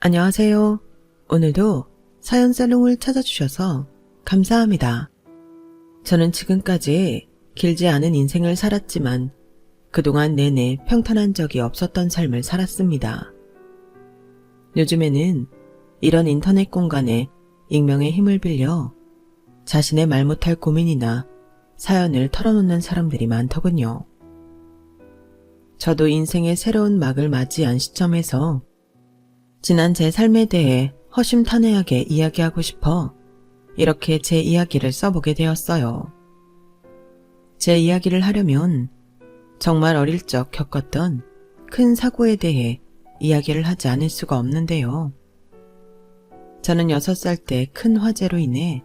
안녕하세요. 오늘도 사연 살롱을 찾아주셔서 감사합니다. 저는 지금까지 길지 않은 인생을 살았지만 그동안 내내 평탄한 적이 없었던 삶을 살았습니다. 요즘에는 이런 인터넷 공간에 익명의 힘을 빌려 자신의 말 못할 고민이나 사연을 털어놓는 사람들이 많더군요. 저도 인생의 새로운 막을 맞이한 시점에서 지난 제 삶에 대해 허심탄회하게 이야기하고 싶어 이렇게 제 이야기를 써보게 되었어요. 제 이야기를 하려면 정말 어릴 적 겪었던 큰 사고에 대해 이야기를 하지 않을 수가 없는데요. 저는 6살 때 큰 화재로 인해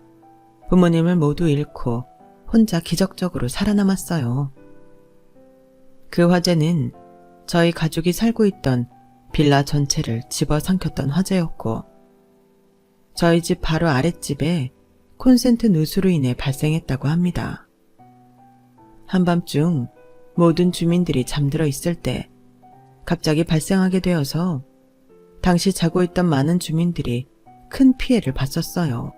부모님을 모두 잃고 혼자 기적적으로 살아남았어요. 그 화재는 저희 가족이 살고 있던 빌라 전체를 집어삼켰던 화재였고 저희 집 바로 아랫집에 콘센트 누수로 인해 발생했다고 합니다. 한밤중 모든 주민들이 잠들어 있을 때 갑자기 발생하게 되어서 당시 자고 있던 많은 주민들이 큰 피해를 봤었어요.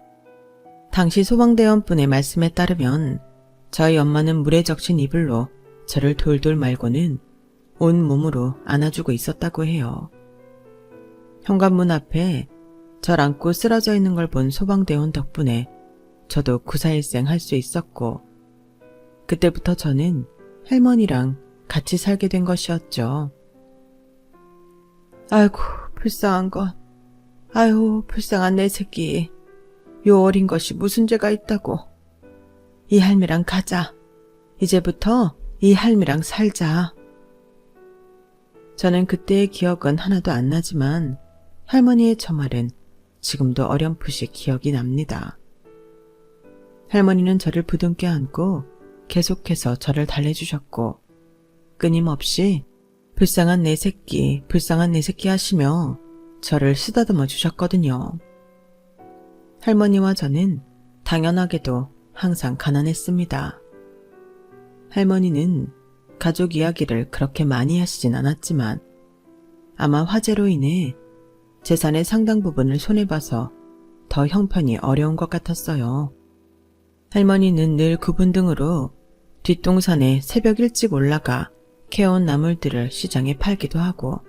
당시 소방대원분의 말씀에 따르면 저희 엄마는 물에 적신 이불로 저를 돌돌 말고는 온 몸으로 안아주고 있었다고 해요. 현관문 앞에 절 안고 쓰러져 있는 걸 본 소방대원 덕분에 저도 구사일생 할 수 있었고 그때부터 저는 할머니랑 같이 살게 된 것이었죠. 아이고 불쌍한 것. 아유 불쌍한 내 새끼. 요 어린 것이 무슨 죄가 있다고. 이 할미랑 가자. 이제부터 이 할미랑 살자. 저는 그때의 기억은 하나도 안 나지만 할머니의 저 말은 지금도 어렴풋이 기억이 납니다. 할머니는 저를 부둥켜 안고 계속해서 저를 달래주셨고 끊임없이 불쌍한 내 새끼, 불쌍한 내 새끼 하시며 저를 쓰다듬어 주셨거든요. 할머니와 저는 당연하게도 항상 가난했습니다. 할머니는 가족 이야기를 그렇게 많이 하시진 않았지만 아마 화재로 인해 재산의 상당 부분을 손해봐서 더 형편이 어려운 것 같았어요. 할머니는 늘 구분등으로 뒷동산에 새벽 일찍 올라가 캐온 나물들을 시장에 팔기도 하고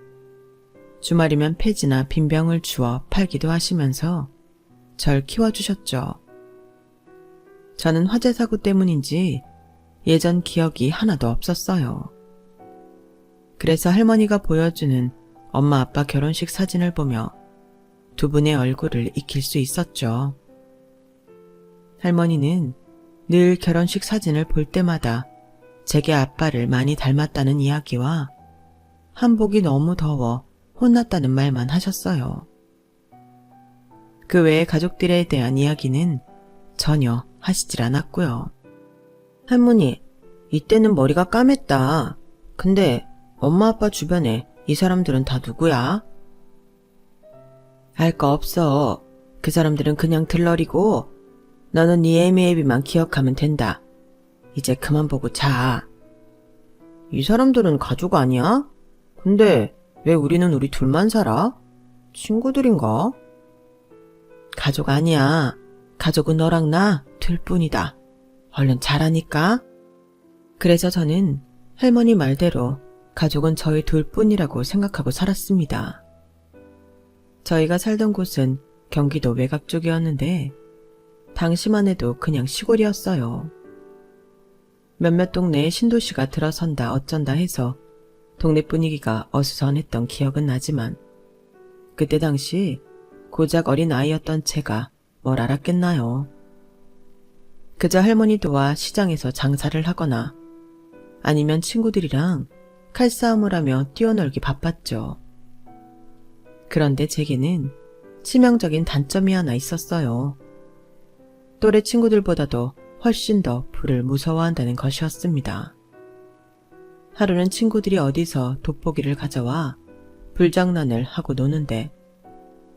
주말이면 폐지나 빈병을 주워 팔기도 하시면서 절 키워주셨죠. 저는 화재 사고 때문인지 예전 기억이 하나도 없었어요. 그래서 할머니가 보여주는 엄마 아빠 결혼식 사진을 보며 두 분의 얼굴을 익힐 수 있었죠. 할머니는 늘 결혼식 사진을 볼 때마다 제게 아빠를 많이 닮았다는 이야기와 한복이 너무 더워 혼났다는 말만 하셨어요. 그 외에 가족들에 대한 이야기는 전혀 하시질 않았고요. 할머니, 이때는 머리가 까맸다. 근데 엄마 아빠 주변에 이 사람들은 다 누구야? 알 거 없어. 그 사람들은 그냥 들러리고 너는 네 애미애비만 기억하면 된다. 이제 그만 보고 자. 이 사람들은 가족 아니야? 근데 왜 우리는 우리 둘만 살아? 친구들인가? 가족 아니야. 가족은 너랑 나 둘뿐이다. 얼른 자라니까. 그래서 저는 할머니 말대로 가족은 저희 둘뿐이라고 생각하고 살았습니다. 저희가 살던 곳은 경기도 외곽 쪽이었는데 당시만 해도 그냥 시골이었어요. 몇몇 동네에 신도시가 들어선다 어쩐다 해서 동네 분위기가 어수선했던 기억은 나지만 그때 당시 고작 어린 아이였던 제가 뭘 알았겠나요. 그저 할머니 도와 시장에서 장사를 하거나 아니면 친구들이랑 칼싸움을 하며 뛰어놀기 바빴죠. 그런데 제게는 치명적인 단점이 하나 있었어요. 또래 친구들보다도 훨씬 더 불을 무서워한다는 것이었습니다. 하루는 친구들이 어디서 돋보기를 가져와 불장난을 하고 노는데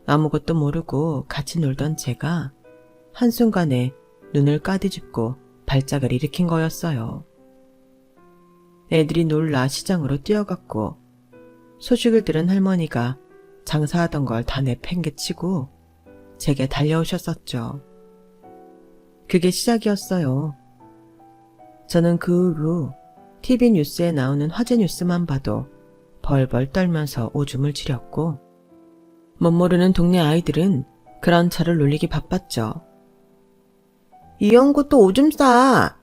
아무것도 모르고 같이 놀던 제가 한순간에 눈을 까디집고 발작을 일으킨 거였어요. 애들이 놀라 시장으로 뛰어갔고 소식을 들은 할머니가 장사하던 걸 다 내팽개치고 제게 달려오셨었죠. 그게 시작이었어요. 저는 그 후 TV 뉴스에 나오는 화제 뉴스만 봐도 벌벌 떨면서 오줌을 지렸고 멋모르는 동네 아이들은 그런 저를 놀리기 바빴죠. 이영구 또 오줌 싸.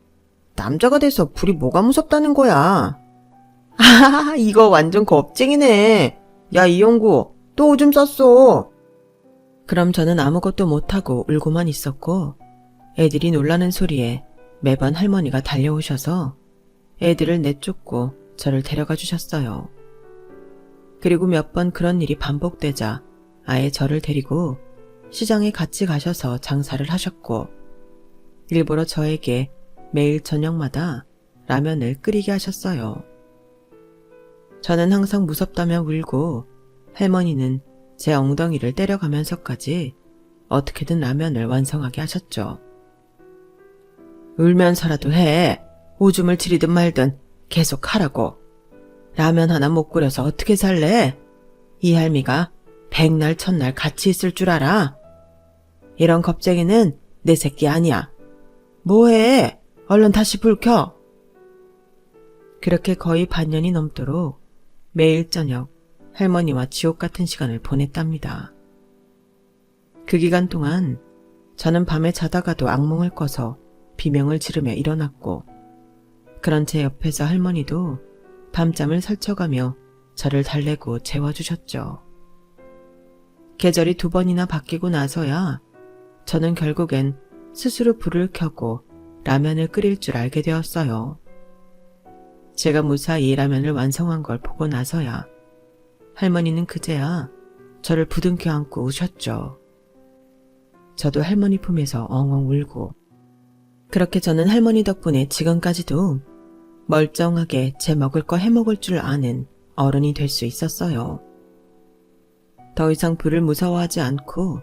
남자가 돼서 불이 뭐가 무섭다는 거야. 아, 이거 완전 겁쟁이네. 야, 이영구 또 오줌 쌌어. 그럼 저는 아무것도 못하고 울고만 있었고 애들이 놀라는 소리에 매번 할머니가 달려오셔서 애들을 내쫓고 저를 데려가 주셨어요. 그리고 몇 번 그런 일이 반복되자 아예 저를 데리고 시장에 같이 가셔서 장사를 하셨고 일부러 저에게 매일 저녁마다 라면을 끓이게 하셨어요. 저는 항상 무섭다며 울고 할머니는 제 엉덩이를 때려가면서까지 어떻게든 라면을 완성하게 하셨죠. 울면서라도 해. 오줌을 지리든 말든 계속 하라고. 라면 하나 못 끓여서 어떻게 살래? 이 할미가 백날 첫날 같이 있을 줄 알아? 이런 겁쟁이는 내 새끼 아니야. 뭐해? 얼른 다시 불 켜. 그렇게 거의 반년이 넘도록 매일 저녁 할머니와 지옥 같은 시간을 보냈답니다. 그 기간 동안 저는 밤에 자다가도 악몽을 꿔서 비명을 지르며 일어났고 그런 제 옆에서 할머니도 밤잠을 설쳐가며 저를 달래고 재워주셨죠. 계절이 2번이나 바뀌고 나서야 저는 결국엔 스스로 불을 켜고 라면을 끓일 줄 알게 되었어요. 제가 무사히 라면을 완성한 걸 보고 나서야 할머니는 그제야 저를 부둥켜 안고 우셨죠. 저도 할머니 품에서 엉엉 울고 그렇게 저는 할머니 덕분에 지금까지도 멀쩡하게 제 먹을 거 해먹을 줄 아는 어른이 될 수 있었어요. 더 이상 불을 무서워하지 않고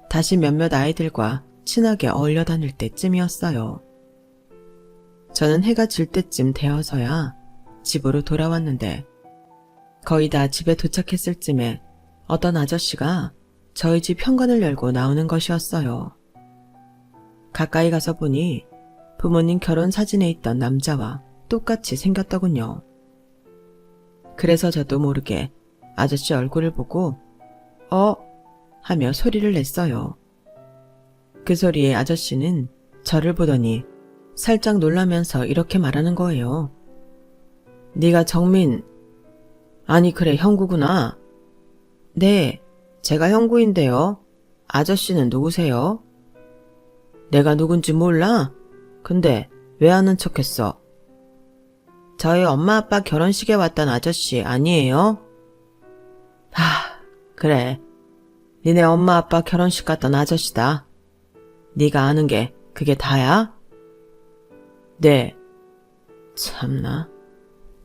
다시 몇몇 아이들과 친하게 어울려 다닐 때쯤이었어요. 저는 해가 질 때쯤 되어서야 집으로 돌아왔는데 거의 다 집에 도착했을 쯤에 어떤 아저씨가 저희 집 현관을 열고 나오는 것이었어요. 가까이 가서 보니 부모님 결혼 사진에 있던 남자와 똑같이 생겼더군요. 그래서 저도 모르게 아저씨 얼굴을 보고 하며 소리를 냈어요. 그 소리에 아저씨는 저를 보더니 살짝 놀라면서 이렇게 말하는 거예요. 네가 정민, 아니 그래 형구구나. 네, 제가 형구인데요. 아저씨는 누구세요? 내가 누군지 몰라? 근데 왜 아는 척했어? 저희 엄마 아빠 결혼식에 왔던 아저씨 아니에요? 그래. 니네 엄마 아빠 결혼식 갔던 아저씨다. 네가 아는 게 그게 다야? 네. 참나.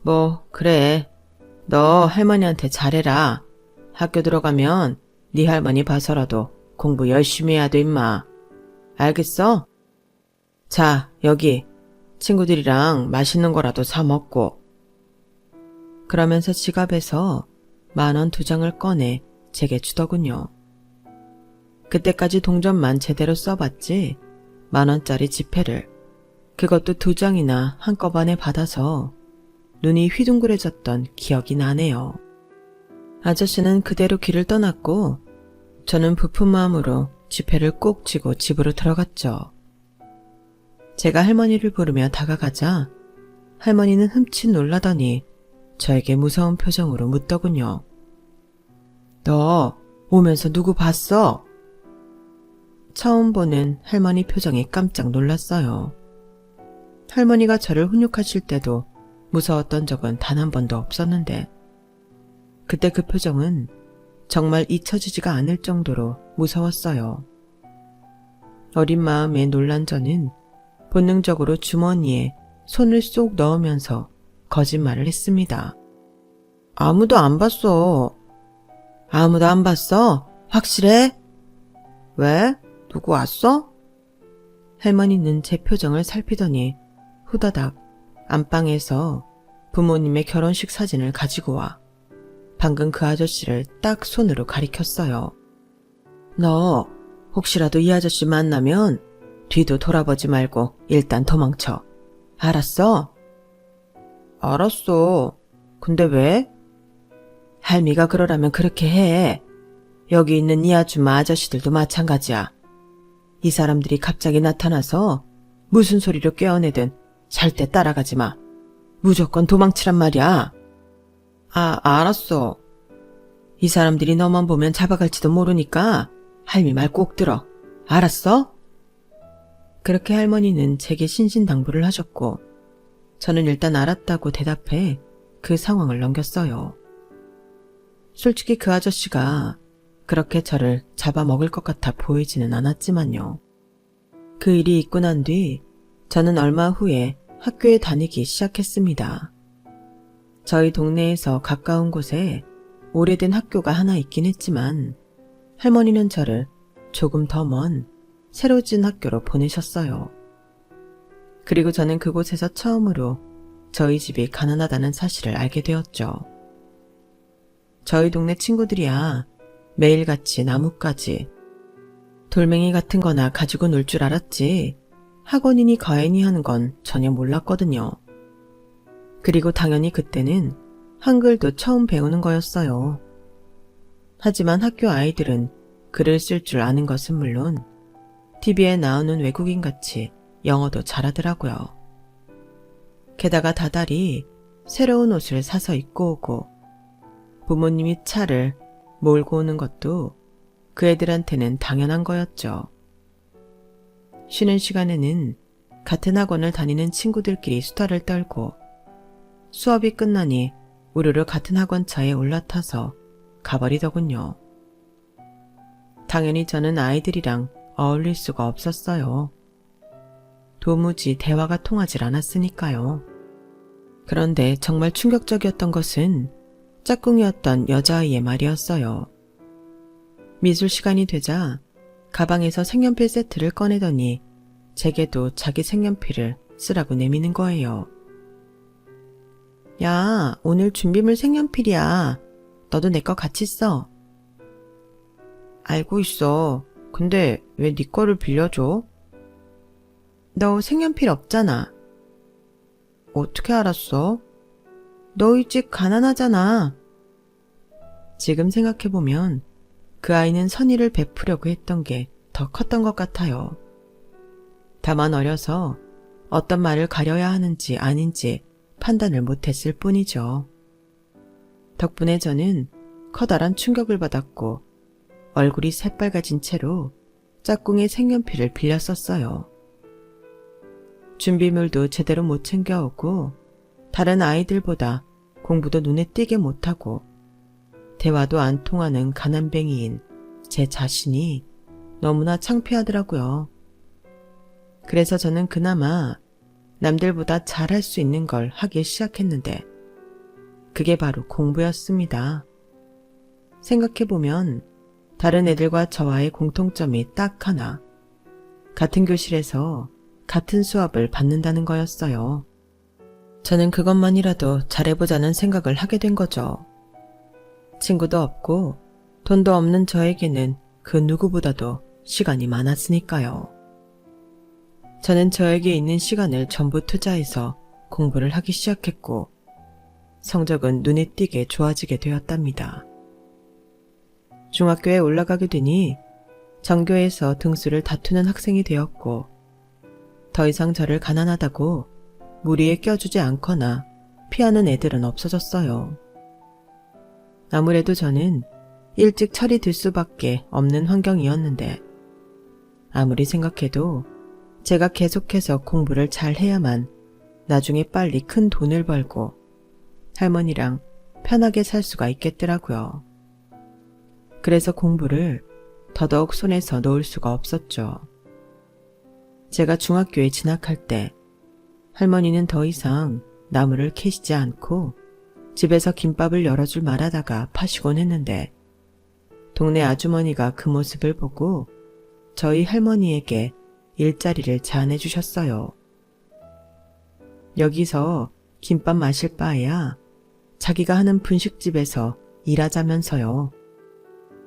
뭐 그래. 너 할머니한테 잘해라. 학교 들어가면 네 할머니 봐서라도 공부 열심히 해야 돼 임마. 알겠어? 자, 여기 친구들이랑 맛있는 거라도 사 먹고. 그러면서 지갑에서 10,000원 2장을 꺼내 제게 주더군요. 그때까지 동전만 제대로 써봤지 10,000원짜리 지폐를 그것도 2장이나 한꺼번에 받아서 눈이 휘둥그레졌던 기억이 나네요. 아저씨는 그대로 길을 떠났고 저는 부푼 마음으로 지폐를 꼭 쥐고 집으로 들어갔죠. 제가 할머니를 부르며 다가가자 할머니는 흠칫 놀라더니 저에게 무서운 표정으로 묻더군요. 너 오면서 누구 봤어? 처음 보는 할머니 표정이 깜짝 놀랐어요. 할머니가 저를 훈육하실 때도 무서웠던 적은 단 한 번도 없었는데 그때 그 표정은 정말 잊혀지지가 않을 정도로 무서웠어요. 어린 마음에 놀란 저는 본능적으로 주머니에 손을 쏙 넣으면서 거짓말을 했습니다. 아무도 안 봤어. 아무도 안 봤어? 확실해? 왜? 누구 왔어? 할머니는 제 표정을 살피더니 후다닥 안방에서 부모님의 결혼식 사진을 가지고 와 방금 그 아저씨를 딱 손으로 가리켰어요. 너 혹시라도 이 아저씨 만나면 뒤도 돌아보지 말고 일단 도망쳐. 알았어? 알았어. 근데 왜? 할미가 그러라면 그렇게 해. 여기 있는 이 아줌마 아저씨들도 마찬가지야. 이 사람들이 갑자기 나타나서 무슨 소리로 깨어내든 절대 따라가지 마. 무조건 도망치란 말이야. 알았어. 이 사람들이 너만 보면 잡아갈지도 모르니까 할미 말 꼭 들어. 알았어? 그렇게 할머니는 제게 신신당부를 하셨고 저는 일단 알았다고 대답해 그 상황을 넘겼어요. 솔직히 그 아저씨가 그렇게 저를 잡아먹을 것 같아 보이지는 않았지만요. 그 일이 있고 난 뒤 저는 얼마 후에 학교에 다니기 시작했습니다. 저희 동네에서 가까운 곳에 오래된 학교가 하나 있긴 했지만 할머니는 저를 조금 더 먼 새로 지은 학교로 보내셨어요. 그리고 저는 그곳에서 처음으로 저희 집이 가난하다는 사실을 알게 되었죠. 저희 동네 친구들이야 매일같이 나뭇가지, 돌멩이 같은 거나 가지고 놀 줄 알았지 학원이니 과외니 하는 건 전혀 몰랐거든요. 그리고 당연히 그때는 한글도 처음 배우는 거였어요. 하지만 학교 아이들은 글을 쓸 줄 아는 것은 물론 TV에 나오는 외국인같이 영어도 잘하더라고요. 게다가 다달이 새로운 옷을 사서 입고 오고 부모님이 차를 몰고 오는 것도 그 애들한테는 당연한 거였죠. 쉬는 시간에는 같은 학원을 다니는 친구들끼리 수다를 떨고 수업이 끝나니 우르르 같은 학원차에 올라타서 가버리더군요. 당연히 저는 아이들이랑 어울릴 수가 없었어요. 도무지 대화가 통하질 않았으니까요. 그런데 정말 충격적이었던 것은 짝꿍이었던 여자아이의 말이었어요. 미술 시간이 되자 가방에서 색연필 세트를 꺼내더니 제게도 자기 색연필을 쓰라고 내미는 거예요. 야, 오늘 준비물 색연필이야. 너도 내 거 같이 써. 알고 있어. 근데 왜 네 거를 빌려줘? 너 색연필 없잖아. 어떻게 알았어? 너희 집 가난하잖아. 지금 생각해보면 그 아이는 선의를 베푸려고 했던 게 더 컸던 것 같아요. 다만 어려서 어떤 말을 가려야 하는지 아닌지 판단을 못했을 뿐이죠. 덕분에 저는 커다란 충격을 받았고 얼굴이 새빨개진 채로 짝꿍의 색연필을 빌려 썼어요. 준비물도 제대로 못 챙겨오고 다른 아이들보다 공부도 눈에 띄게 못하고 대화도 안 통하는 가난뱅이인 제 자신이 너무나 창피하더라고요. 그래서 저는 그나마 남들보다 잘할 수 있는 걸 하기 시작했는데 그게 바로 공부였습니다. 생각해보면 다른 애들과 저와의 공통점이 딱 하나, 같은 교실에서 같은 수업을 받는다는 거였어요. 저는 그것만이라도 잘해보자는 생각을 하게 된 거죠. 친구도 없고 돈도 없는 저에게는 그 누구보다도 시간이 많았으니까요. 저는 저에게 있는 시간을 전부 투자해서 공부를 하기 시작했고 성적은 눈에 띄게 좋아지게 되었답니다. 중학교에 올라가게 되니 전교에서 등수를 다투는 학생이 되었고 더 이상 저를 가난하다고 무리에 껴주지 않거나 피하는 애들은 없어졌어요. 아무래도 저는 일찍 철이 들 수밖에 없는 환경이었는데 아무리 생각해도 제가 계속해서 공부를 잘 해야만 나중에 빨리 큰 돈을 벌고 할머니랑 편하게 살 수가 있겠더라고요. 그래서 공부를 더더욱 손에서 놓을 수가 없었죠. 제가 중학교에 진학할 때 할머니는 더 이상 나무를 캐시지 않고 집에서 김밥을 여러 줄 말하다가 파시곤 했는데 동네 아주머니가 그 모습을 보고 저희 할머니에게 일자리를 제안해 주셨어요. 여기서 김밥 마실 바에야 자기가 하는 분식집에서 일하자면서요.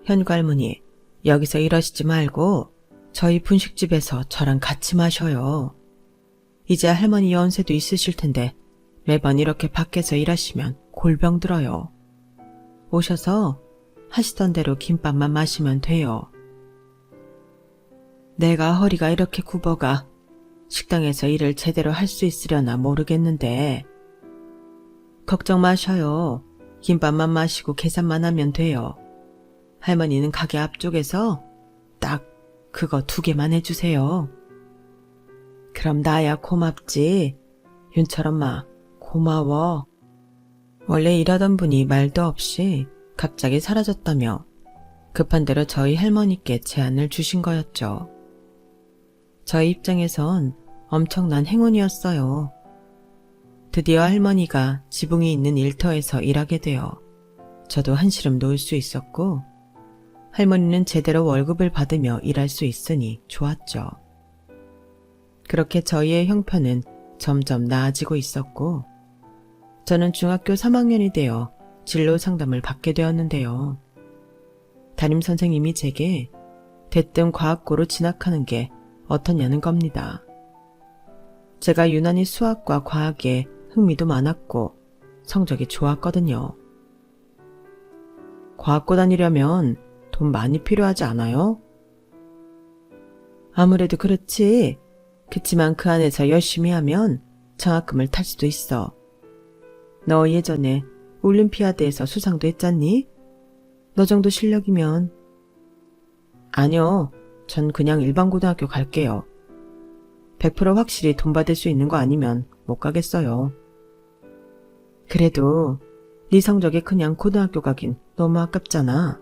현관문이 여기서 이러시지 말고 저희 분식집에서 저랑 같이 마셔요. 이제 할머니 연세도 있으실 텐데 매번 이렇게 밖에서 일하시면 골병 들어요. 오셔서 하시던 대로 김밥만 마시면 돼요. 내가 허리가 이렇게 굽어가 식당에서 일을 제대로 할 수 있으려나 모르겠는데. 걱정 마셔요. 김밥만 마시고 계산만 하면 돼요. 할머니는 가게 앞쪽에서 딱 그거 2개만 해주세요. 그럼 나야 고맙지. 윤철엄마 고마워. 원래 일하던 분이 말도 없이 갑자기 사라졌다며 급한 대로 저희 할머니께 제안을 주신 거였죠. 저희 입장에선 엄청난 행운이었어요. 드디어 할머니가 지붕이 있는 일터에서 일하게 되어 저도 한시름 놓을 수 있었고 할머니는 제대로 월급을 받으며 일할 수 있으니 좋았죠. 그렇게 저희의 형편은 점점 나아지고 있었고 저는 중학교 3학년이 되어 진로 상담을 받게 되었는데요. 담임선생님이 제게 대뜸 과학고로 진학하는 게 어떻냐는 겁니다. 제가 유난히 수학과 과학에 흥미도 많았고 성적이 좋았거든요. 과학고 다니려면 돈 많이 필요하지 않아요? 아무래도 그렇지. 그치만 그 안에서 열심히 하면 장학금을 탈 수도 있어. 너 예전에 올림피아드에서 수상도 했잖니? 너 정도 실력이면. 아니요. 전 그냥 일반 고등학교 갈게요. 100% 확실히 돈 받을 수 있는 거 아니면 못 가겠어요. 그래도 네 성적에 그냥 고등학교 가긴 너무 아깝잖아.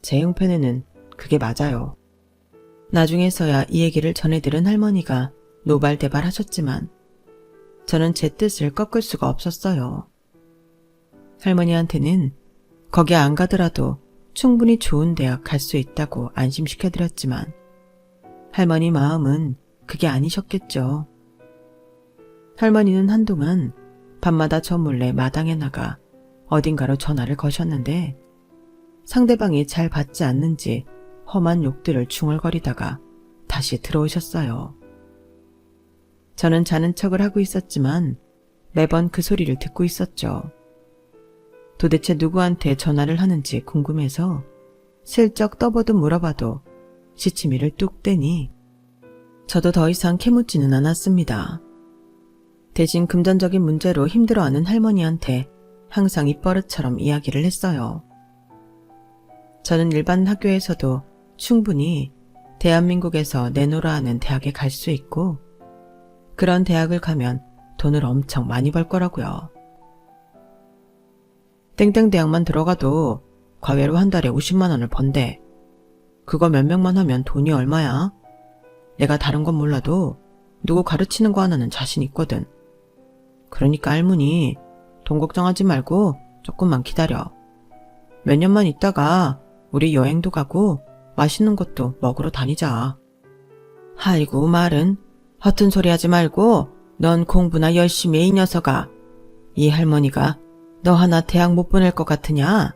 제 형편에는 그게 맞아요. 나중에서야 이 얘기를 전해들은 할머니가 노발대발 하셨지만 저는 제 뜻을 꺾을 수가 없었어요. 할머니한테는 거기 안 가더라도 충분히 좋은 대학 갈 수 있다고 안심시켜드렸지만 할머니 마음은 그게 아니셨겠죠. 할머니는 한동안 밤마다 저 몰래 마당에 나가 어딘가로 전화를 거셨는데 상대방이 잘 받지 않는지 험한 욕들을 중얼거리다가 다시 들어오셨어요. 저는 자는 척을 하고 있었지만 매번 그 소리를 듣고 있었죠. 도대체 누구한테 전화를 하는지 궁금해서 슬쩍 떠보듯 물어봐도 시치미를 뚝 떼니 저도 더 이상 캐묻지는 않았습니다. 대신 금전적인 문제로 힘들어하는 할머니한테 항상 입버릇처럼 이야기를 했어요. 저는 일반 학교에서도 충분히 대한민국에서 내놓으라 하는 대학에 갈 수 있고 그런 대학을 가면 돈을 엄청 많이 벌 거라고요. 땡땡 대학만 들어가도 과외로 한 달에 50만 원을 번대. 그거 몇 명만 하면 돈이 얼마야? 내가 다른 건 몰라도 누구 가르치는 거 하나는 자신 있거든. 그러니까 할머니 돈 걱정하지 말고 조금만 기다려. 몇 년만 있다가 우리 여행도 가고 맛있는 것도 먹으러 다니자. 아이고 말은 허튼 소리 하지 말고 넌 공부나 열심히 해 이 녀석아. 이 할머니가 너 하나 대학 못 보낼 것 같으냐?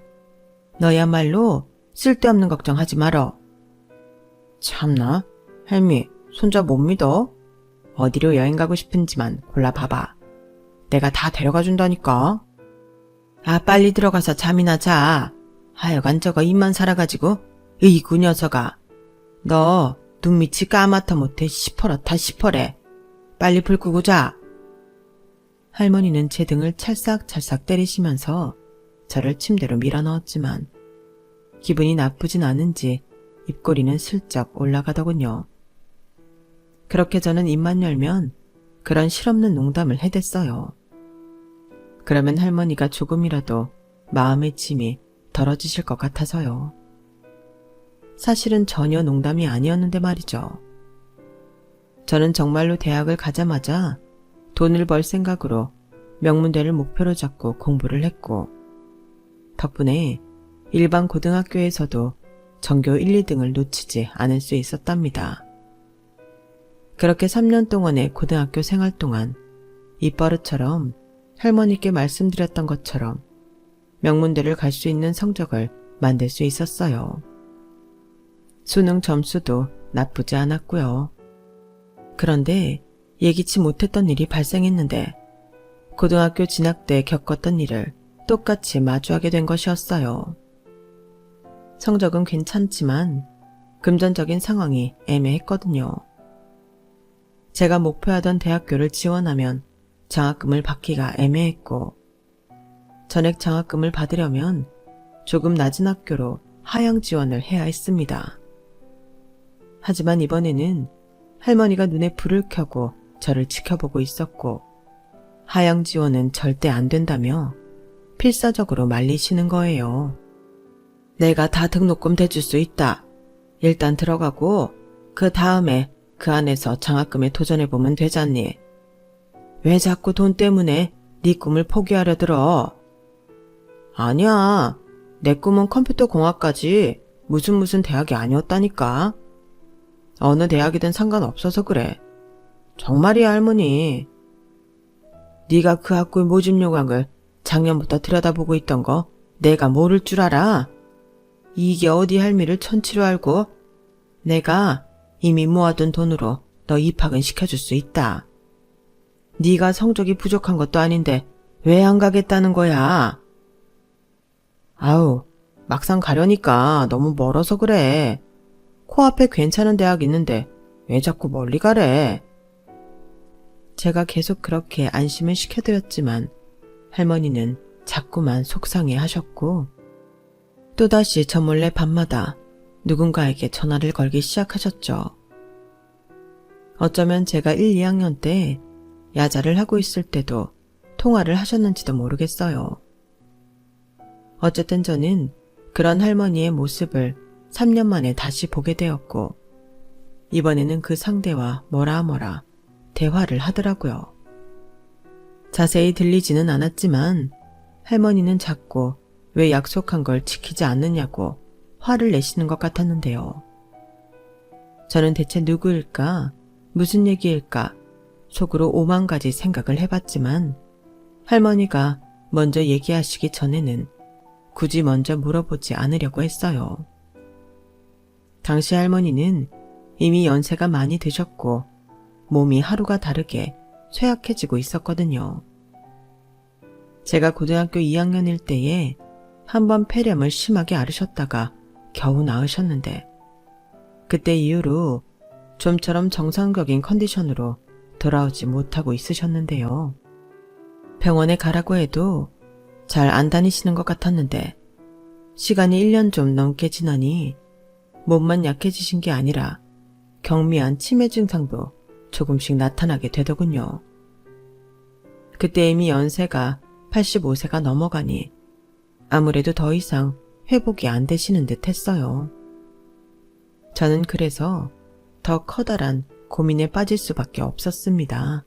너야말로 쓸데없는 걱정하지 말어. 참나 할미 손자 못 믿어? 어디로 여행 가고 싶은지만 골라봐봐. 내가 다 데려가 준다니까. 아 빨리 들어가서 잠이나 자. 하여간 저거 입만 살아가지고 으이구 녀석아. 너 눈밑이 까맣다 못해 시퍼렇다 시퍼래. 빨리 불 끄고 자. 할머니는 제 등을 찰싹찰싹 때리시면서 저를 침대로 밀어넣었지만 기분이 나쁘진 않은지 입꼬리는 슬쩍 올라가더군요. 그렇게 저는 입만 열면 그런 실없는 농담을 해댔어요. 그러면 할머니가 조금이라도 마음의 짐이 덜어지실 것 같아서요. 사실은 전혀 농담이 아니었는데 말이죠. 저는 정말로 대학을 가자마자 돈을 벌 생각으로 명문대를 목표로 잡고 공부를 했고 덕분에 일반 고등학교에서도 전교 1, 2등을 놓치지 않을 수 있었답니다. 그렇게 3년 동안의 고등학교 생활 동안 입버릇처럼 할머니께 말씀드렸던 것처럼 명문대를 갈 수 있는 성적을 만들 수 있었어요. 수능 점수도 나쁘지 않았고요. 그런데 예기치 못했던 일이 발생했는데 고등학교 진학 때 겪었던 일을 똑같이 마주하게 된 것이었어요. 성적은 괜찮지만 금전적인 상황이 애매했거든요. 제가 목표하던 대학교를 지원하면 장학금을 받기가 애매했고 전액 장학금을 받으려면 조금 낮은 학교로 하향 지원을 해야 했습니다. 하지만 이번에는 할머니가 눈에 불을 켜고 저를 지켜보고 있었고 하향 지원은 절대 안 된다며 필사적으로 말리시는 거예요. 내가 다 등록금 대줄 수 있다. 일단 들어가고 그 다음에 그 안에서 장학금에 도전해보면 되잖니. 왜 자꾸 돈 때문에 네 꿈을 포기하려 들어? 아니야. 내 꿈은 컴퓨터 공학까지 무슨 대학이 아니었다니까. 어느 대학이든 상관없어서 그래. 정말이야 할머니. 네가 그 학교의 모집 요강을 작년부터 들여다보고 있던 거 내가 모를 줄 알아? 이게 어디 할미를 천치로 알고 내가 이미 모아둔 돈으로 너 입학은 시켜줄 수 있다. 네가 성적이 부족한 것도 아닌데 왜 안 가겠다는 거야? 아우, 막상 가려니까 너무 멀어서 그래. 코앞에 괜찮은 대학 있는데 왜 자꾸 멀리 가래? 제가 계속 그렇게 안심을 시켜드렸지만 할머니는 자꾸만 속상해 하셨고 또다시 저 몰래 밤마다 누군가에게 전화를 걸기 시작하셨죠. 어쩌면 제가 1, 2학년 때 야자를 하고 있을 때도 통화를 하셨는지도 모르겠어요. 어쨌든 저는 그런 할머니의 모습을 3년 만에 다시 보게 되었고 이번에는 그 상대와 뭐라 대화를 하더라고요. 자세히 들리지는 않았지만 할머니는 자꾸 왜 약속한 걸 지키지 않느냐고 화를 내시는 것 같았는데요. 저는 대체 누구일까? 무슨 얘기일까? 속으로 5만 가지 생각을 해봤지만 할머니가 먼저 얘기하시기 전에는 굳이 먼저 물어보지 않으려고 했어요. 당시 할머니는 이미 연세가 많이 드셨고 몸이 하루가 다르게 쇠약해지고 있었거든요. 제가 고등학교 2학년일 때에 한번 폐렴을 심하게 앓으셨다가 겨우 나으셨는데 그때 이후로 좀처럼 정상적인 컨디션으로 돌아오지 못하고 있으셨는데요. 병원에 가라고 해도 잘 안 다니시는 것 같았는데 시간이 1년 좀 넘게 지나니 몸만 약해지신 게 아니라 경미한 치매 증상도 조금씩 나타나게 되더군요. 그때 이미 연세가 85세가 넘어가니 아무래도 더 이상 회복이 안 되시는 듯 했어요. 저는 그래서 더 커다란 고민에 빠질 수밖에 없었습니다.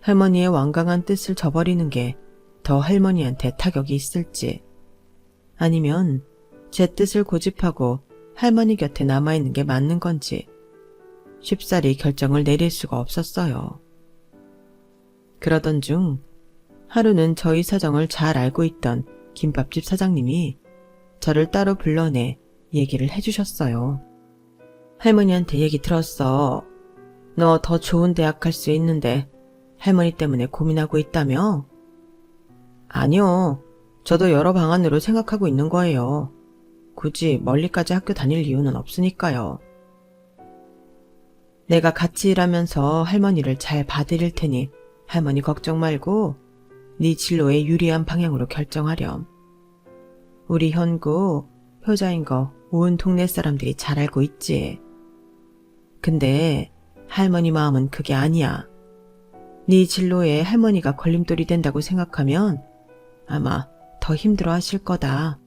할머니의 완강한 뜻을 저버리는 게 더 할머니한테 타격이 있을지 아니면 제 뜻을 고집하고 할머니 곁에 남아있는 게 맞는 건지 쉽사리 결정을 내릴 수가 없었어요. 그러던 중 하루는 저희 사정을 잘 알고 있던 김밥집 사장님이 저를 따로 불러내 얘기를 해주셨어요. 할머니한테 얘기 들었어. 너 더 좋은 대학 갈 수 있는데 할머니 때문에 고민하고 있다며? 아니요. 저도 여러 방안으로 생각하고 있는 거예요. 굳이 멀리까지 학교 다닐 이유는 없으니까요. 내가 같이 일하면서 할머니를 잘 봐드릴 테니 할머니 걱정 말고 네 진로에 유리한 방향으로 결정하렴. 우리 현구 효자인 거 온 동네 사람들이 잘 알고 있지. 근데 할머니 마음은 그게 아니야. 네 진로에 할머니가 걸림돌이 된다고 생각하면 아마 더 힘들어 하실 거다.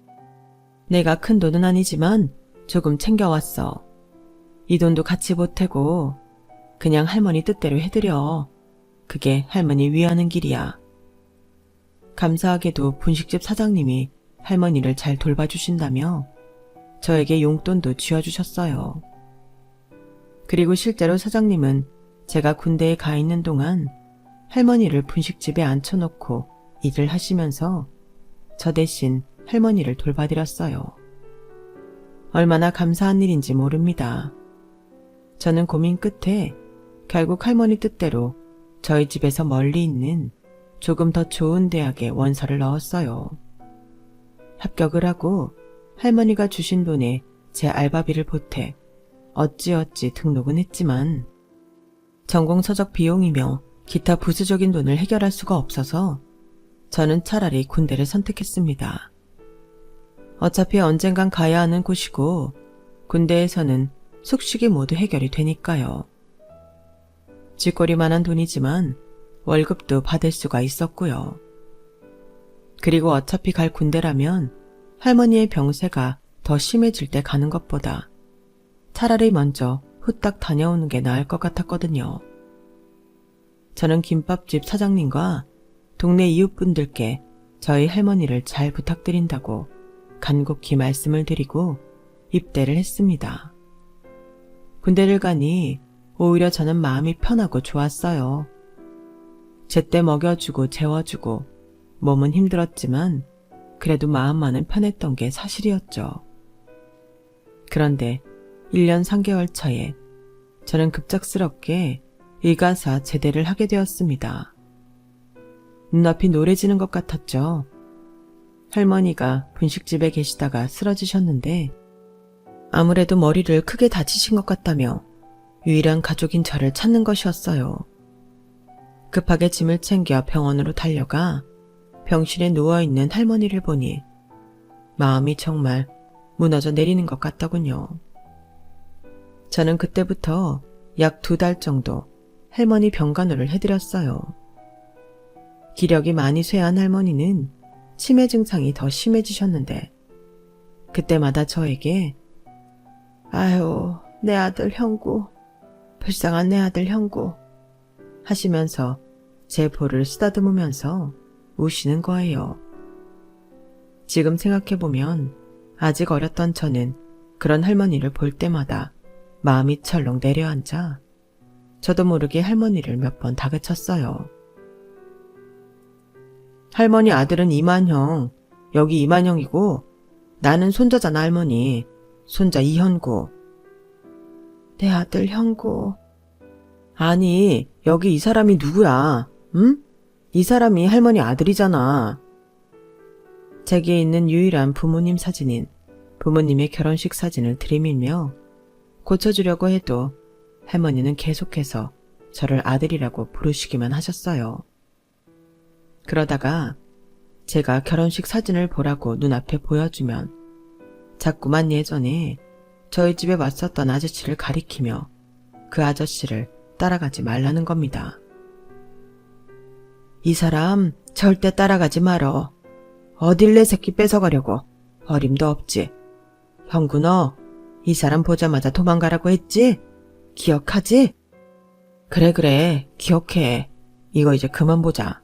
내가 큰 돈은 아니지만 조금 챙겨왔어. 이 돈도 같이 보태고 그냥 할머니 뜻대로 해드려. 그게 할머니 위하는 길이야. 감사하게도 분식집 사장님이 할머니를 잘 돌봐주신다며 저에게 용돈도 쥐어주셨어요. 그리고 실제로 사장님은 제가 군대에 가 있는 동안 할머니를 분식집에 앉혀놓고 일을 하시면서 저 대신 할머니를 돌봐드렸어요. 얼마나 감사한 일인지 모릅니다. 저는 고민 끝에 결국 할머니 뜻대로 저희 집에서 멀리 있는 조금 더 좋은 대학에 원서를 넣었어요. 합격을 하고 할머니가 주신 돈에 제 알바비를 보태 어찌어찌 등록은 했지만 전공 서적 비용이며 기타 부수적인 돈을 해결할 수가 없어서 저는 차라리 군대를 선택했습니다. 어차피 언젠간 가야 하는 곳이고 군대에서는 숙식이 모두 해결이 되니까요. 쥐꼬리만한 돈이지만 월급도 받을 수가 있었고요. 그리고 어차피 갈 군대라면 할머니의 병세가 더 심해질 때 가는 것보다 차라리 먼저 후딱 다녀오는 게 나을 것 같았거든요. 저는 김밥집 사장님과 동네 이웃분들께 저희 할머니를 잘 부탁드린다고 간곡히 말씀을 드리고 입대를 했습니다. 군대를 가니 오히려 저는 마음이 편하고 좋았어요. 제때 먹여주고 재워주고 몸은 힘들었지만 그래도 마음만은 편했던 게 사실이었죠. 그런데 1년 3개월 차에 저는 급작스럽게 의가사 제대를 하게 되었습니다. 눈앞이 노래지는 것 같았죠. 할머니가 분식집에 계시다가 쓰러지셨는데 아무래도 머리를 크게 다치신 것 같다며 유일한 가족인 저를 찾는 것이었어요. 급하게 짐을 챙겨 병원으로 달려가 병실에 누워있는 할머니를 보니 마음이 정말 무너져 내리는 것 같더군요. 저는 그때부터 약 2달 정도 할머니 병간호를 해드렸어요. 기력이 많이 쇠한 할머니는 치매 증상이 더 심해지셨는데 그때마다 저에게 아유, 내 아들 형구, 불쌍한 내 아들 형구 하시면서 제 볼을 쓰다듬으면서 우시는 거예요. 지금 생각해보면 아직 어렸던 저는 그런 할머니를 볼 때마다 마음이 철렁 내려앉아 저도 모르게 할머니를 몇 번 다그쳤어요. 할머니 아들은 이만형, 여기 이만형이고 나는 손자잖아 할머니, 손자 이현구. 내 아들 형구. 아니, 여기 이 사람이 누구야? 응? 이 사람이 할머니 아들이잖아. 제게 있는 유일한 부모님 사진인 부모님의 결혼식 사진을 들이밀며 고쳐주려고 해도 할머니는 계속해서 저를 아들이라고 부르시기만 하셨어요. 그러다가 제가 결혼식 사진을 보라고 눈앞에 보여주면 자꾸만 예전에 저희 집에 왔었던 아저씨를 가리키며 그 아저씨를 따라가지 말라는 겁니다. 이 사람 절대 따라가지 말어. 어딜 내 새끼 뺏어가려고. 어림도 없지. 형구 너 이 사람 보자마자 도망가라고 했지? 기억하지? 그래 기억해. 이거 이제 그만 보자.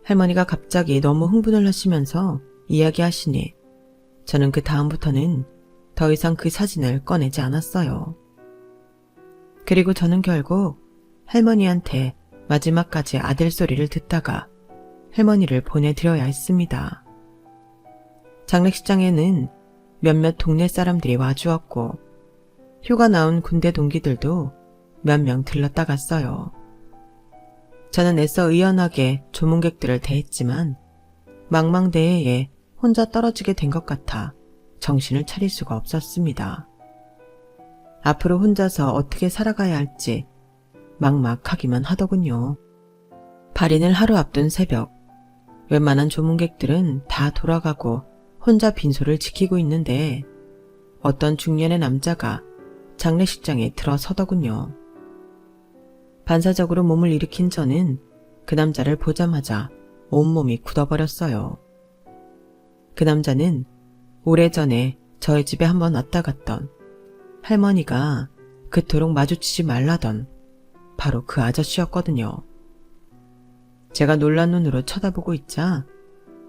할머니가 갑자기 너무 흥분을 하시면서 이야기하시니 저는 그 다음부터는 더 이상 그 사진을 꺼내지 않았어요. 그리고 저는 결국 할머니한테 마지막까지 아들 소리를 듣다가 할머니를 보내드려야 했습니다. 장례식장에는 몇몇 동네 사람들이 와주었고 휴가 나온 군대 동기들도 몇 명 들렀다 갔어요. 저는 애써 의연하게 조문객들을 대했지만 망망대해에 혼자 떨어지게 된 것 같아 정신을 차릴 수가 없었습니다. 앞으로 혼자서 어떻게 살아가야 할지 막막하기만 하더군요. 발인을 하루 앞둔 새벽, 웬만한 조문객들은 다 돌아가고 혼자 빈소를 지키고 있는데 어떤 중년의 남자가 장례식장에 들어서더군요. 반사적으로 몸을 일으킨 저는 그 남자를 보자마자 온몸이 굳어버렸어요. 그 남자는 오래전에 저희 집에 한번 왔다 갔던 할머니가 그토록 마주치지 말라던 바로 그 아저씨였거든요. 제가 놀란 눈으로 쳐다보고 있자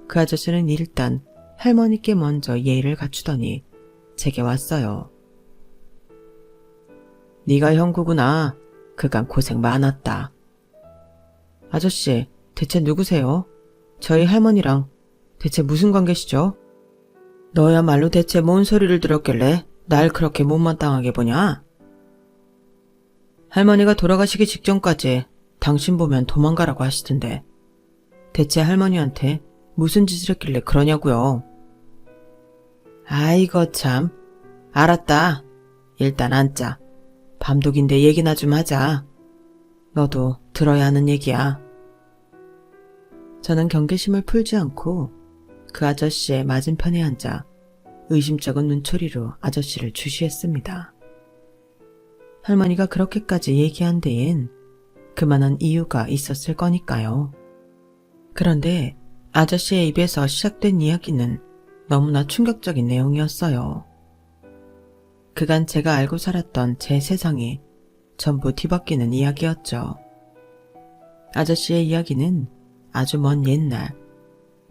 그 아저씨는 일단 할머니께 먼저 예의를 갖추더니 제게 왔어요. 네가 형구구나. 그간 고생 많았다. 아저씨, 대체 누구세요? 저희 할머니랑 대체 무슨 관계시죠? 너야말로 대체 뭔 소리를 들었길래 날 그렇게 못마땅하게 보냐? 할머니가 돌아가시기 직전까지 당신 보면 도망가라고 하시던데 대체 할머니한테 무슨 짓을 했길래 그러냐고요? 아이고 참. 알았다. 일단 앉자. 밤독인데 얘기나 좀 하자. 너도 들어야 하는 얘기야. 저는 경계심을 풀지 않고 그 아저씨의 맞은편에 앉아 의심쩍은 눈초리로 아저씨를 주시했습니다. 할머니가 그렇게까지 얘기한 데엔 그만한 이유가 있었을 거니까요. 그런데 아저씨의 입에서 시작된 이야기는 너무나 충격적인 내용이었어요. 그간 제가 알고 살았던 제 세상이 전부 뒤바뀌는 이야기였죠. 아저씨의 이야기는 아주 먼 옛날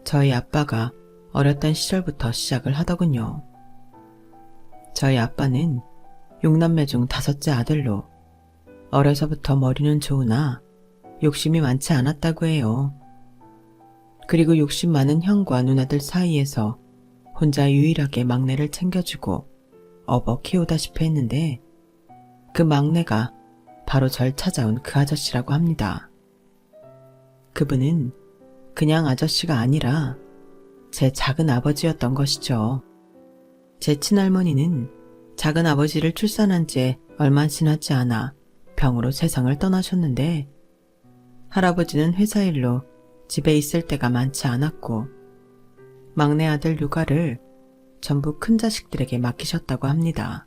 저희 아빠가 어렸던 시절부터 시작을 하더군요. 저희 아빠는 6남매 중 5째 아들로 어려서부터 머리는 좋으나 욕심이 많지 않았다고 해요. 그리고 욕심 많은 형과 누나들 사이에서 혼자 유일하게 막내를 챙겨주고 업어 키우다시피 했는데 그 막내가 바로 절 찾아온 그 아저씨라고 합니다. 그분은 그냥 아저씨가 아니라 제 작은 아버지였던 것이죠. 제 친할머니는 작은 아버지를 출산한 지 얼마 지나지 않아 병으로 세상을 떠나셨는데 할아버지는 회사 일로 집에 있을 때가 많지 않았고 막내 아들 육아를 전부 큰 자식들에게 맡기셨다고 합니다.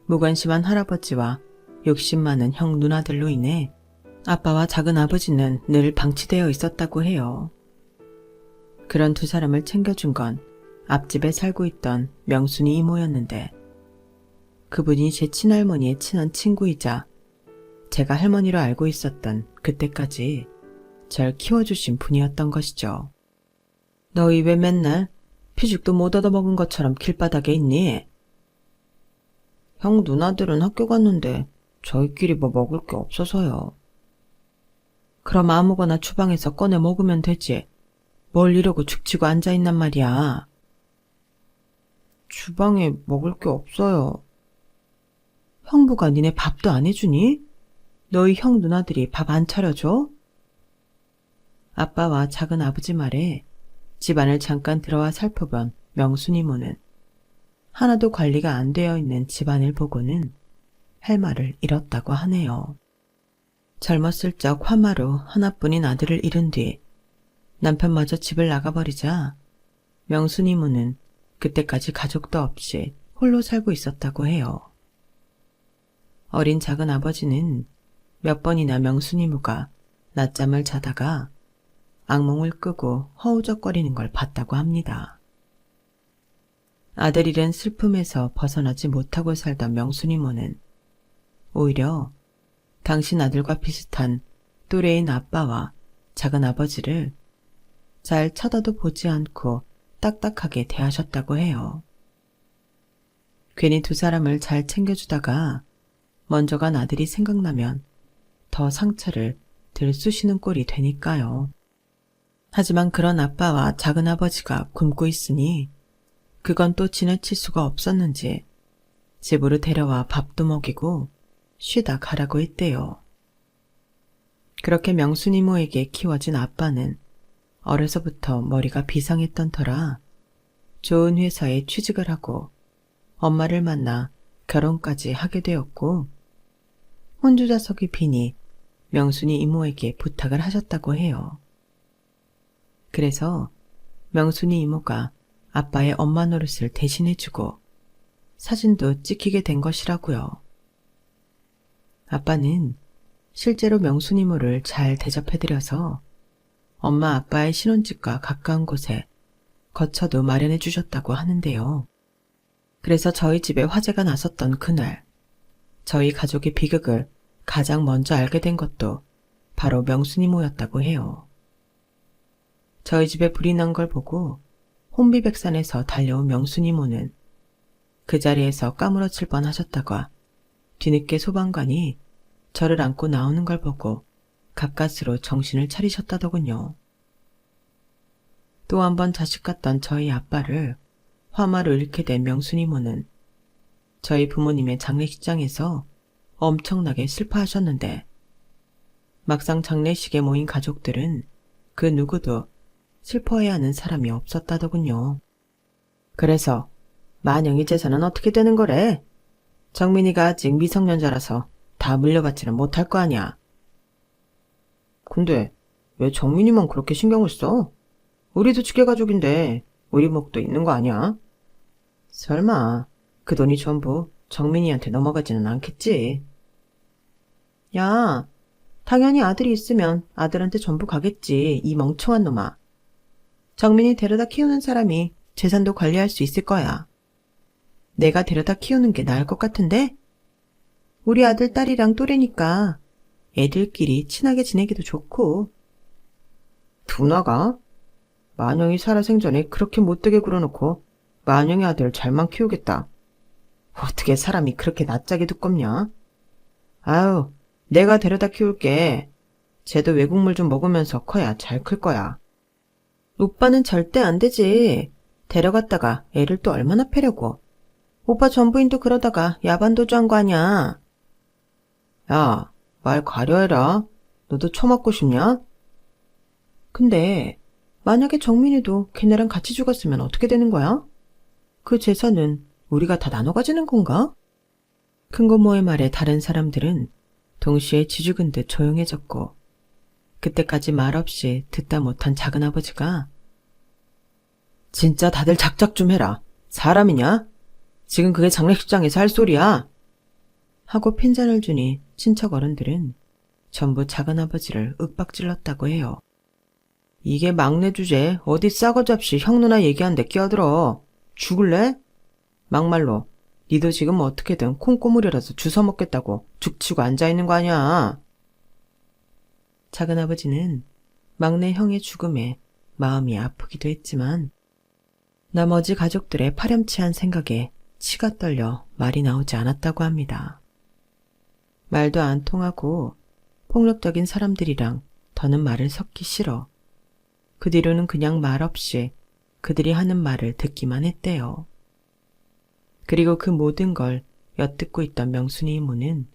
무관심한 할아버지와 욕심 많은 형 누나들로 인해 아빠와 작은 아버지는 늘 방치되어 있었다고 해요. 그런 두 사람을 챙겨준 건 앞집에 살고 있던 명순이 이모였는데 그분이 제 친할머니의 친한 친구이자 제가 할머니로 알고 있었던 그때까지 절 키워주신 분이었던 것이죠. 너희 왜 맨날 피죽도 못 얻어먹은 것처럼 길바닥에 있니? 형 누나들은 학교 갔는데 저희끼리 뭐 먹을 게 없어서요. 그럼 아무거나 주방에서 꺼내 먹으면 되지. 뭘 이러고 죽치고 앉아있단 말이야. 주방에 먹을 게 없어요. 형부가 니네 밥도 안 해주니? 너희 형 누나들이 밥 안 차려줘? 아빠와 작은 아버지 말에 집안을 잠깐 들어와 살펴본 명순이모는 하나도 관리가 안 되어 있는 집안을 보고는 할 말을 잃었다고 하네요. 젊었을 적 화마로 하나뿐인 아들을 잃은 뒤 남편마저 집을 나가버리자 명순이모는 그때까지 가족도 없이 홀로 살고 있었다고 해요. 어린 작은 아버지는 몇 번이나 명순이모가 낮잠을 자다가 악몽을 끄고 허우적거리는 걸 봤다고 합니다. 아들 잃은 슬픔에서 벗어나지 못하고 살던 명순이모는 오히려 당신 아들과 비슷한 또래인 아빠와 작은 아버지를 잘 쳐다도 보지 않고 딱딱하게 대하셨다고 해요. 괜히 두 사람을 잘 챙겨주다가 먼저 간 아들이 생각나면 더 상처를 들 쑤시는 꼴이 되니까요. 하지만 그런 아빠와 작은 아버지가 굶고 있으니 그건 또 지나칠 수가 없었는지 집으로 데려와 밥도 먹이고 쉬다 가라고 했대요. 그렇게 명순이모에게 키워진 아빠는 어려서부터 머리가 비상했던 터라 좋은 회사에 취직을 하고 엄마를 만나 결혼까지 하게 되었고 혼주자석이 비니 명순이 이모에게 부탁을 하셨다고 해요. 그래서 명순이 이모가 아빠의 엄마 노릇을 대신해주고 사진도 찍히게 된 것이라고요. 아빠는 실제로 명순 이모를 잘 대접해드려서 엄마 아빠의 신혼집과 가까운 곳에 거처도 마련해 주셨다고 하는데요. 그래서 저희 집에 화재가 났었던 그날 저희 가족의 비극을 가장 먼저 알게 된 것도 바로 명순 이모였다고 해요. 저희 집에 불이 난 걸 보고 혼비백산에서 달려온 명순 이모는 그 자리에서 까무러칠 뻔하셨다가 뒤늦게 소방관이 저를 안고 나오는 걸 보고 가까스로 정신을 차리셨다더군요. 또 한 번 자식 같던 저희 아빠를 화마로 잃게 된 명순 이모는 저희 부모님의 장례식장에서 엄청나게 슬퍼하셨는데 막상 장례식에 모인 가족들은 그 누구도 슬퍼해야 하는 사람이 없었다더군요. 그래서 만영이 재산은 어떻게 되는 거래? 정민이가 아직 미성년자라서 다 물려받지는 못할 거 아니야. 근데 왜 정민이만 그렇게 신경을 써? 우리도 직계가족인데 우리 몫도 있는 거 아니야? 설마 그 돈이 전부 정민이한테 넘어가지는 않겠지? 야, 당연히 아들이 있으면 아들한테 전부 가겠지, 이 멍청한 놈아. 정민이 데려다 키우는 사람이 재산도 관리할 수 있을 거야. 내가 데려다 키우는 게 나을 것 같은데? 우리 아들, 딸이랑 또래니까 애들끼리 친하게 지내기도 좋고. 두나가? 만영이 살아생전에 그렇게 못되게 굴어놓고 만영이 아들 잘만 키우겠다. 어떻게 사람이 그렇게 낯짝이 두껍냐? 아유, 내가 데려다 키울게. 쟤도 외국물 좀 먹으면서 커야 잘 클 거야. 오빠는 절대 안 되지. 데려갔다가 애를 또 얼마나 패려고. 오빠 전부인도 그러다가 야반도주한 거 아냐. 야, 말 가려해라. 너도 처맞고 싶냐? 근데 만약에 정민이도 걔네랑 같이 죽었으면 어떻게 되는 거야? 그 재산은 우리가 다 나눠 가지는 건가? 큰고모의 말에 다른 사람들은 동시에 지죽은 듯 조용해졌고 그때까지 말없이 듣다 못한 작은아버지가 진짜 다들 작작 좀 해라. 사람이냐? 지금 그게 장례식장에서 할 소리야. 하고 핀잔을 주니 친척 어른들은 전부 작은아버지를 윽박질렀다고 해요. 이게 막내 주제 어디 싸가지 없이 형 누나 얘기하는데 끼어들어. 죽을래? 막말로 니도 지금 어떻게든 콩고물이라도 주워 먹겠다고 죽치고 앉아있는 거 아니야. 작은아버지는 막내 형의 죽음에 마음이 아프기도 했지만 나머지 가족들의 파렴치한 생각에 치가 떨려 말이 나오지 않았다고 합니다. 말도 안 통하고 폭력적인 사람들이랑 더는 말을 섞기 싫어. 그 뒤로는 그냥 말없이 그들이 하는 말을 듣기만 했대요. 그리고 그 모든 걸 엿듣고 있던 명순이 이모는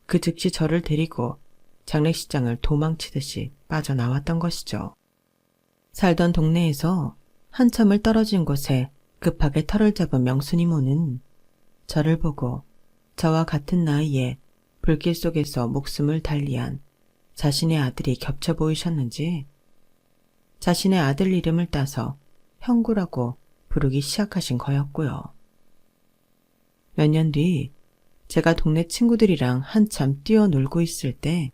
그 즉시 저를 데리고 장례식장을 도망치듯이 빠져나왔던 것이죠. 살던 동네에서 한참을 떨어진 곳에 급하게 털을 잡은 명순 이모는 저를 보고 저와 같은 나이에 불길 속에서 목숨을 달리한 자신의 아들이 겹쳐 보이셨는지 자신의 아들 이름을 따서 형구라고 부르기 시작하신 거였고요. 몇 년 뒤 제가 동네 친구들이랑 한참 뛰어놀고 있을 때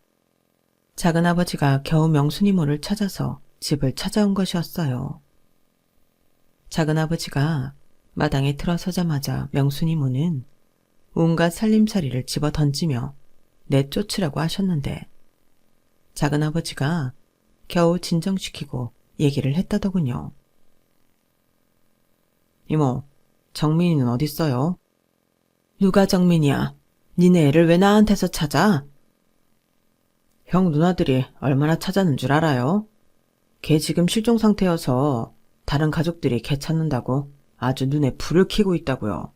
작은아버지가 겨우 명순 이모를 찾아서 집을 찾아온 것이었어요. 작은아버지가 마당에 들어서자마자 명순 이모는 온갖 살림살이를 집어 던지며 내쫓으라고 하셨는데 작은아버지가 겨우 진정시키고 얘기를 했다더군요. 이모, 정민이는 어딨어요? 누가 정민이야? 니네 애를 왜 나한테서 찾아? 형 누나들이 얼마나 찾았는 줄 알아요? 걔 지금 실종 상태여서 다른 가족들이 걔 찾는다고 아주 눈에 불을 켜고 있다고요.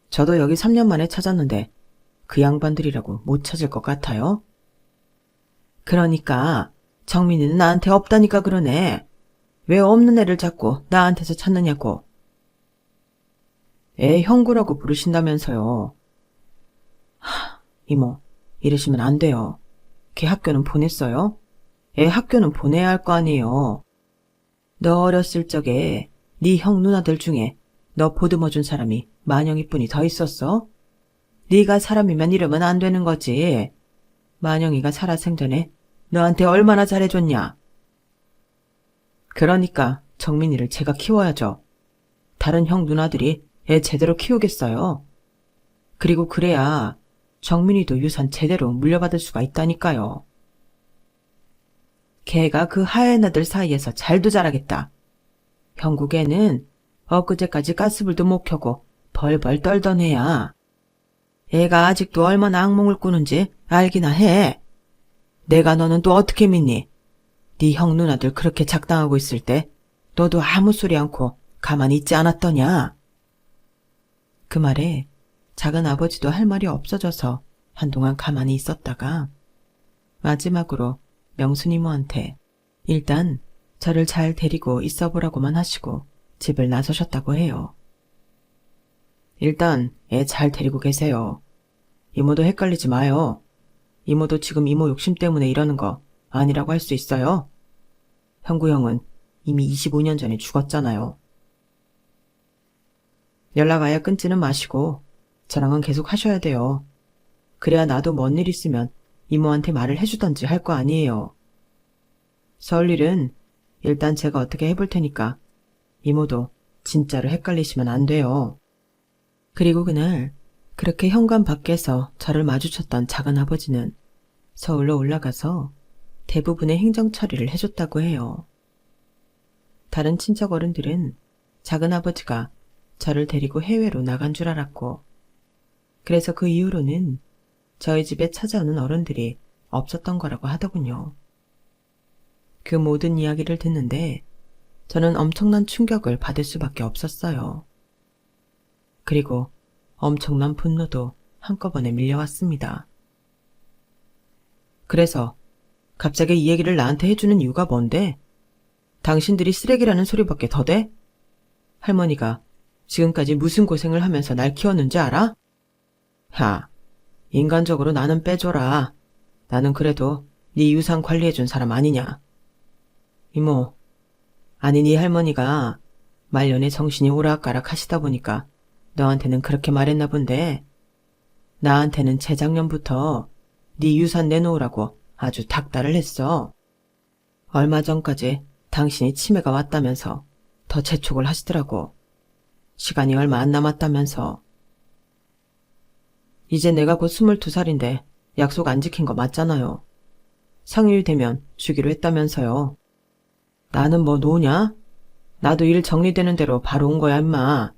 저도 여기 3년 만에 찾았는데 그 양반들이라고 못 찾을 것 같아요? 그러니까 정민이는 나한테 없다니까 그러네. 왜 없는 애를 자꾸 나한테서 찾느냐고. 애 형구라고 부르신다면서요. 이모, 이러시면 안 돼요. 걔 학교는 보냈어요? 애 학교는 보내야 할 거 아니에요. 너 어렸을 적에 네 형 누나들 중에 너 보듬어준 사람이 만영이뿐이 더 있었어? 네가 사람이면 이러면 안 되는 거지. 만영이가 살아생전에 너한테 얼마나 잘해줬냐. 그러니까 정민이를 제가 키워야죠. 다른 형 누나들이 애 제대로 키우겠어요. 그리고 그래야 정민이도 유산 제대로 물려받을 수가 있다니까요. 걔가 그 하얀 아들 사이에서 잘도 자라겠다. 형국에는 엊그제까지 가스불도 못 켜고 벌벌 떨던 애야. 애가 아직도 얼마나 악몽을 꾸는지 알기나 해. 내가 너는 또 어떻게 믿니? 네 형 누나들 그렇게 작당하고 있을 때 너도 아무 소리 않고 가만히 있지 않았더냐? 그 말에 작은 아버지도 할 말이 없어져서 한동안 가만히 있었다가 마지막으로 명순 이모한테 일단 저를 잘 데리고 있어보라고만 하시고 집을 나서셨다고 해요. 일단 애 잘 데리고 계세요. 이모도 헷갈리지 마요. 이모도 지금 이모 욕심 때문에 이러는 거 아니라고 할 수 있어요. 형구 형은 이미 25년 전에 죽었잖아요. 연락 아예 끊지는 마시고 저랑은 계속 하셔야 돼요. 그래야 나도 뭔 일 있으면 이모한테 말을 해주던지 할 거 아니에요. 서울 일은 일단 제가 어떻게 해볼 테니까 이모도 진짜로 헷갈리시면 안 돼요. 그리고 그날 그렇게 현관 밖에서 저를 마주쳤던 작은아버지는 서울로 올라가서 대부분의 행정 처리를 해줬다고 해요. 다른 친척 어른들은 작은아버지가 저를 데리고 해외로 나간 줄 알았고, 그래서 그 이후로는 저희 집에 찾아오는 어른들이 없었던 거라고 하더군요. 그 모든 이야기를 듣는데 저는 엄청난 충격을 받을 수밖에 없었어요. 그리고 엄청난 분노도 한꺼번에 밀려왔습니다. 그래서 갑자기 이 얘기를 나한테 해주는 이유가 뭔데? 당신들이 쓰레기라는 소리밖에 더 돼? 할머니가 지금까지 무슨 고생을 하면서 날 키웠는지 알아? 야, 인간적으로 나는 빼줘라. 나는 그래도 네 유산 관리해준 사람 아니냐. 이모, 아니 네 할머니가 말년에 정신이 오락가락 하시다 보니까 너한테는 그렇게 말했나 본데 나한테는 재작년부터 네 유산 내놓으라고 아주 닥달을 했어. 얼마 전까지 당신이 치매가 왔다면서 더 재촉을 하시더라고. 시간이 얼마 안 남았다면서. 이제 내가 곧 22살인데 약속 안 지킨 거 맞잖아요. 생일 되면 주기로 했다면서요. 나는 뭐 노냐? 나도 일 정리되는 대로 바로 온 거야 임마.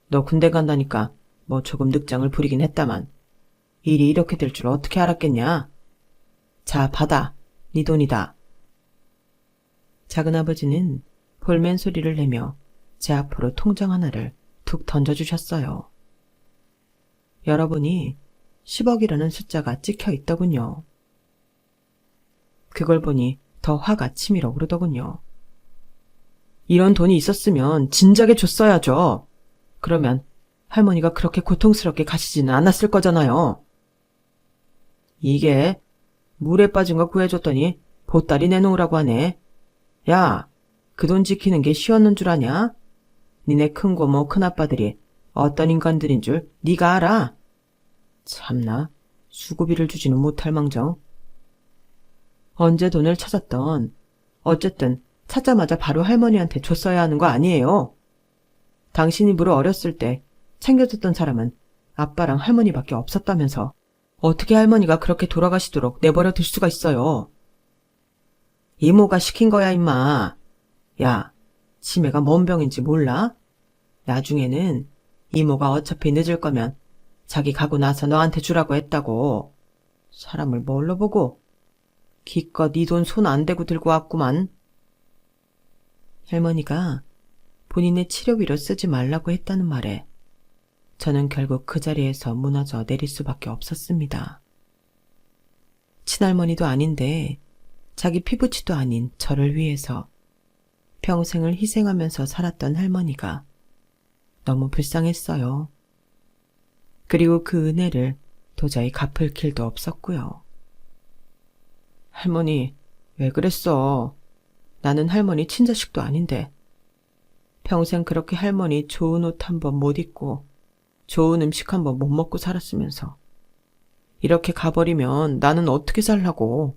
너 군대 간다니까 뭐 조금 늑장을 부리긴 했다만 일이 이렇게 될 줄 어떻게 알았겠냐? 자, 받아. 네 돈이다. 작은아버지는 볼멘 소리를 내며 제 앞으로 통장 하나를 툭 던져주셨어요. 열어보니 10억이라는 숫자가 찍혀 있더군요. 그걸 보니 더 화가 치밀어 오르더군요. 이런 돈이 있었으면 진작에 줬어야죠. 그러면 할머니가 그렇게 고통스럽게 가시지는 않았을 거잖아요. 이게 물에 빠진 거 구해줬더니 보따리 내놓으라고 하네. 야, 그 돈 지키는 게 쉬웠는 줄 아냐? 니네 큰고모 큰아빠들이 어떤 인간들인 줄 네가 알아? 참나, 수고비를 주지는 못할 망정. 언제 돈을 찾았던 어쨌든 찾자마자 바로 할머니한테 줬어야 하는 거 아니에요. 당신 입으로 어렸을 때 챙겨줬던 사람은 아빠랑 할머니밖에 없었다면서 어떻게 할머니가 그렇게 돌아가시도록 내버려 둘 수가 있어요. 이모가 시킨 거야 임마. 야, 치매가 뭔 병인지 몰라? 나중에는 이모가 어차피 늦을 거면 자기 가고 나서 너한테 주라고 했다고. 사람을 뭘로 보고 기껏 네 돈 손 안 대고 들고 왔구만. 할머니가 본인의 치료비로 쓰지 말라고 했다는 말에 저는 결국 그 자리에서 무너져 내릴 수밖에 없었습니다. 친할머니도 아닌데 자기 피부치도 아닌 저를 위해서 평생을 희생하면서 살았던 할머니가 너무 불쌍했어요. 그리고 그 은혜를 도저히 갚을 길도 없었고요. 할머니, 왜 그랬어? 나는 할머니 친자식도 아닌데. 평생 그렇게 할머니 좋은 옷 한 번 못 입고 좋은 음식 한 번 못 먹고 살았으면서 이렇게 가버리면 나는 어떻게 살라고.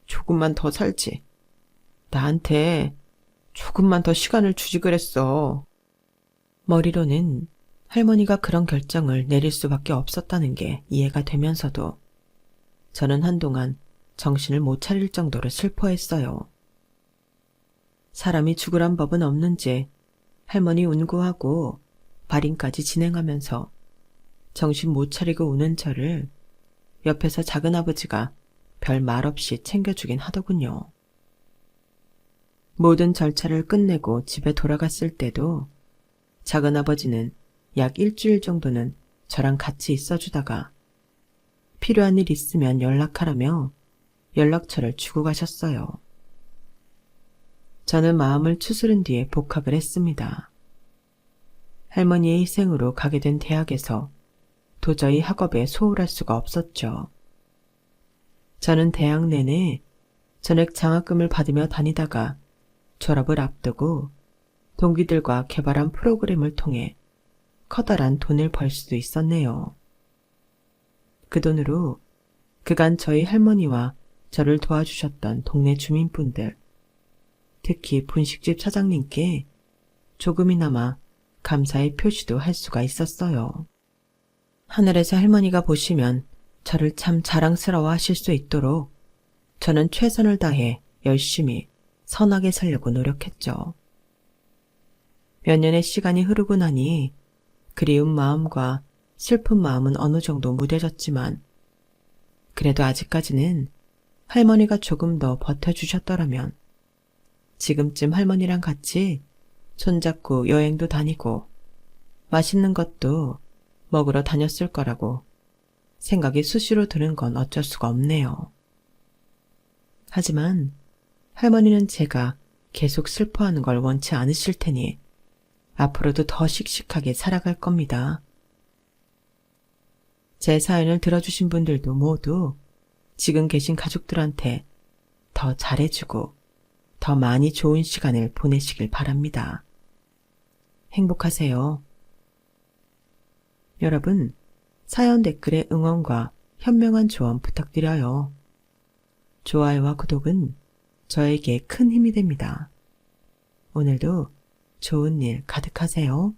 조금만 더 살지. 나한테 조금만 더 시간을 주지 그랬어. 머리로는 할머니가 그런 결정을 내릴 수밖에 없었다는 게 이해가 되면서도 저는 한동안 정신을 못 차릴 정도로 슬퍼했어요. 사람이 죽으란 법은 없는지 할머니 운구하고 발인까지 진행하면서 정신 못 차리고 우는 저를 옆에서 작은아버지가 별 말 없이 챙겨주긴 하더군요. 모든 절차를 끝내고 집에 돌아갔을 때도 작은아버지는 약 일주일 정도는 저랑 같이 있어주다가 필요한 일 있으면 연락하라며 연락처를 주고 가셨어요. 저는 마음을 추스른 뒤에 복학을 했습니다. 할머니의 희생으로 가게 된 대학에서 도저히 학업에 소홀할 수가 없었죠. 저는 대학 내내 전액 장학금을 받으며 다니다가 졸업을 앞두고 동기들과 개발한 프로그램을 통해 커다란 돈을 벌 수도 있었네요. 그 돈으로 그간 저희 할머니와 저를 도와주셨던 동네 주민분들, 특히 분식집 사장님께 조금이나마 감사의 표시도 할 수가 있었어요. 하늘에서 할머니가 보시면 저를 참 자랑스러워 하실 수 있도록 저는 최선을 다해 열심히 선하게 살려고 노력했죠. 몇 년의 시간이 흐르고 나니 그리운 마음과 슬픈 마음은 어느 정도 무뎌졌지만 그래도 아직까지는 할머니가 조금 더 버텨주셨더라면 지금쯤 할머니랑 같이 손잡고 여행도 다니고 맛있는 것도 먹으러 다녔을 거라고 생각이 수시로 드는 건 어쩔 수가 없네요. 하지만 할머니는 제가 계속 슬퍼하는 걸 원치 않으실 테니 앞으로도 더 씩씩하게 살아갈 겁니다. 제 사연을 들어주신 분들도 모두 지금 계신 가족들한테 더 잘해주고 더 많이 좋은 시간을 보내시길 바랍니다. 행복하세요. 여러분, 사연 댓글에 응원과 현명한 조언 부탁드려요. 좋아요와 구독은 저에게 큰 힘이 됩니다. 오늘도 좋은 일 가득하세요.